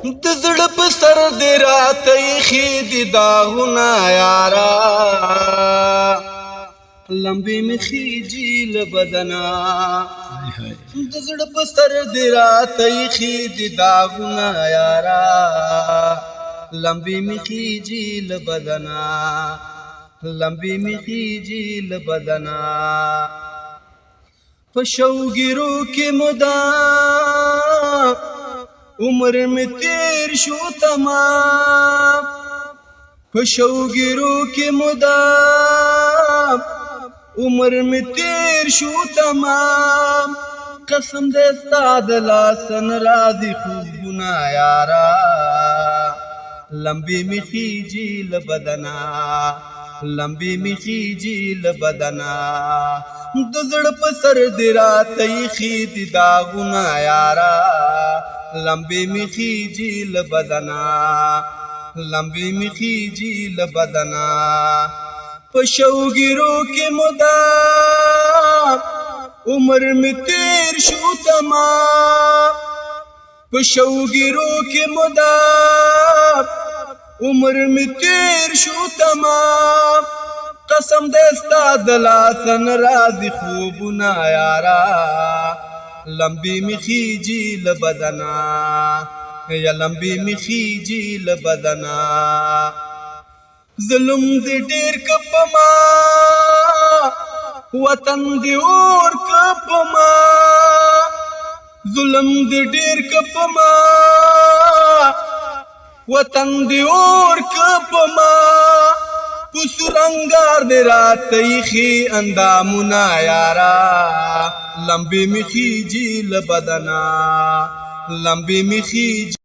د زړه په سر دې راته ایښي دي داغونه یارا لمبې مې خیجي له بدنه د زړه په سر دې راته ایښي دي داغونه یارا لمبې مې خیجي له بدنه لمبې مې خیجي له بدنه په شوګیرو کې مدام عمر میں تیر شو تمام په شوګیرو کې مدام عمر میں تیر شو تمام قسم دې ستا د لاسن راضي خوبونه یارا لمبې مې خیجي له بدنه لمبې مې خیجي له بدنه د زړه په سر دې راته ایښي دي داغونه یارا لمبې مې خیجي له بدنه لمبې مې خیجي له بدنه په شوګیرو کې مدام عمر مې تیر شو تمام په شوګیرو کې مدام عمر مې تیر شو تمام قسم دې ستا د لاسن راضي خوبونه یارا لمبې مې خیجي له بدنه یا لمبې مې خیجي له بدنه ظلم دې ډېر که په ما وطن دې اور که په ما ظلم دې ډېر که په ما وطن دې اور که په ما پسرنگار دې راته ایښي اندامونه یارا لمبې مې خیجي له بدنه لمبې مې خیجي